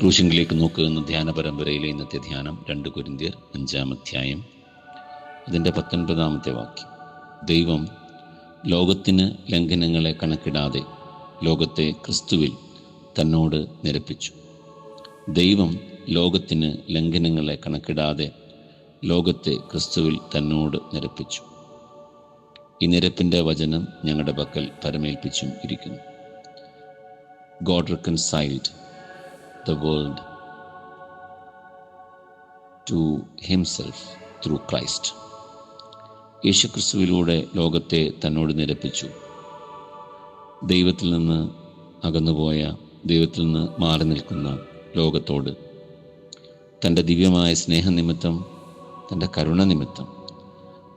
ക്രൂശിങ്കിലേക്ക് നോക്കുക എന്ന ധ്യാന പരമ്പരയിലെ ഇന്നത്തെ ധ്യാനം 2 കൊരിന്ത്യർ 5-ാം അധ്യായം അതിൻ്റെ 19-ാമത്തെ വാക്യം. ദൈവം ലോകത്തിന് ലംഘനങ്ങളെ കണക്കിടാതെ ലോകത്തെ ക്രിസ്തുവിൽ തന്നോട് നിരപ്പിച്ചു. ദൈവം ലോകത്തിന് ലംഘനങ്ങളെ കണക്കിടാതെ ലോകത്തെ ക്രിസ്തുവിൽ തന്നോട് നിരപ്പിച്ചു. ഈ നിരപ്പിൻ്റെ വചനം ഞങ്ങളുടെ പക്കൽ പരമേൽപ്പിച്ചും ഇരിക്കുന്നു. God reconciled the world to himself through Christ. യേശുക്രിസ്തുവിലൂടെ ലോകത്തെ തന്നോട് നിരപ്പിച്ചു. ദൈവത്തിൽ നിന്ന് അകന്നുപോയ, ദൈവത്തിൽ നിന്ന് മാറി നിൽക്കുന്ന ലോകത്തോട് തൻ്റെ ദിവ്യമായ സ്നേഹനിമിത്തം, തൻ്റെ കരുണ നിമിത്തം,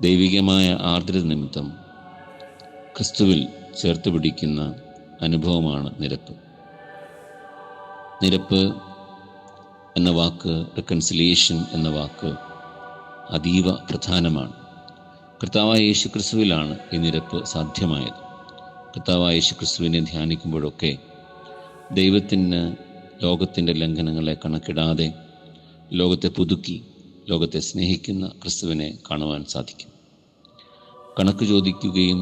ദൈവികമായ ആർദ്രത നിമിത്തം ക്രിസ്തുവിൽ ചേർത്ത് പിടിക്കുന്ന അനുഭവമാണ് നിരപ്പ്. നിരപ്പ് എന്ന വാക്ക്, റെക്കൺസിലിയേഷൻ എന്ന വാക്ക് അതീവ പ്രധാനമാണ്. കർത്താവായ യേശുക്രിസ്തുവിലാണ് ഈ നിരപ്പ് സാധ്യമായത്. കർത്താവായ യേശുക്രിസ്തുവിനെ ധ്യാനിക്കുമ്പോഴൊക്കെ ദൈവത്തിന് ലോകത്തിൻ്റെ ലംഘനങ്ങളെ കണക്കിടാതെ ലോകത്തെ പുതുക്കി ലോകത്തെ സ്നേഹിക്കുന്ന ക്രിസ്തുവിനെ കാണുവാൻ സാധിക്കും. കണക്ക് ചോദിക്കുകയും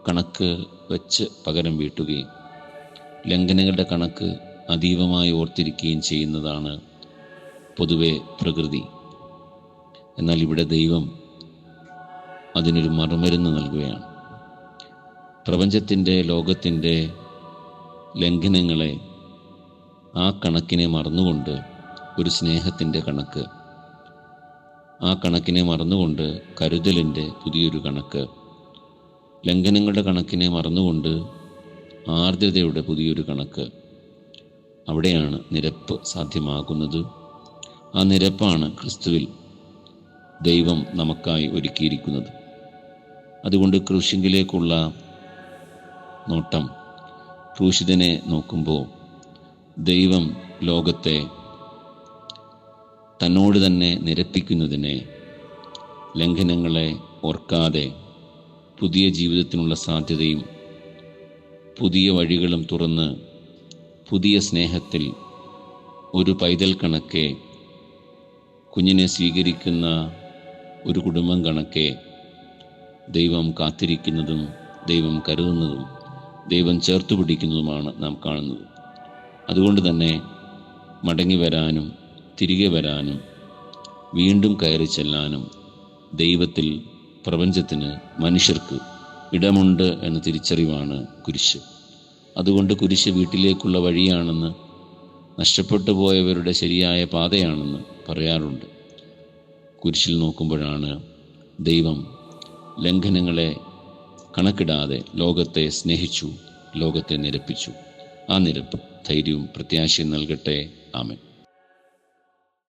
കണക്ക് വെച്ച് പകരം വീട്ടുകയും ലംഘനങ്ങളുടെ കണക്ക് അതീവമായി ഓർത്തിരിക്കുകയും ചെയ്യുന്നതാണ് പൊതുവെ പ്രകൃതി. എന്നാൽ ഇവിടെ ദൈവം അതിനൊരു മറുമരുന്ന് നൽകുകയാണ്. പ്രപഞ്ചത്തിൻ്റെ, ലോകത്തിൻ്റെ ലംഘനങ്ങളെ, ആ കണക്കിനെ മറന്നുകൊണ്ട് ഒരു സ്നേഹത്തിൻ്റെ കണക്ക്, ആ കണക്കിനെ മറന്നുകൊണ്ട് കരുതലിൻ്റെ പുതിയൊരു കണക്ക്, ലംഘനങ്ങളുടെ കണക്കിനെ മറന്നുകൊണ്ട് ആർദ്രതയുടെ പുതിയൊരു കണക്ക്, അവിടെയാണ് നിരപ്പ് സാധ്യമാകുന്നത്. ആ നിരപ്പാണ് ക്രിസ്തുവിൽ ദൈവം നമുക്കായി ഒരുക്കിയിരിക്കുന്നത്. അതുകൊണ്ട് ക്രൂശിങ്കിലേക്കുള്ള നോട്ടം, ക്രൂശിതനെ നോക്കുമ്പോൾ ദൈവം ലോകത്തെ തന്നോട് തന്നെ നിരപ്പിക്കുന്നതിനെ, ലംഘനങ്ങളെ ഓർക്കാതെ പുതിയ ജീവിതത്തിനുള്ള സാധ്യതയും പുതിയ വഴികളും തുറന്ന് പുതിയ സ്നേഹത്തിൽ ഒരു പൈതൽ കണക്കെ, കുഞ്ഞിനെ സ്വീകരിക്കുന്ന ഒരു കുടുംബം കണക്കെ ദൈവം കാത്തിരിക്കുന്നതും ദൈവം കരുതുന്നതും ദൈവം ചേർത്ത് പിടിക്കുന്നതുമാണ് നാം കാണുന്നത്. അതുകൊണ്ട് തന്നെ മടങ്ങി വരാനും തിരികെ വരാനും വീണ്ടും കയറി ചെല്ലാനും ദൈവത്തിൽ, പ്രപഞ്ചത്തിന്, മനുഷ്യർക്ക് ഇടമുണ്ട് എന്ന തിരിച്ചറിവാണ് കുരിശ്. അതുകൊണ്ട് കുരിശ് വീട്ടിലേക്കുള്ള വഴിയാണെന്ന്, നഷ്ടപ്പെട്ടു പോയവരുടെ ശരിയായ പാതയാണെന്ന് പറയാറുണ്ട്. കുരിശിൽ നോക്കുമ്പോഴാണ് ദൈവം ലംഘനങ്ങളെ കണക്കിടാതെ ലോകത്തെ സ്നേഹിച്ചു, ലോകത്തെ നിരപ്പിച്ചു. ആ നിരപ്പ് ധൈര്യവും പ്രത്യാശയും നൽകട്ടെ. ആമേൻ.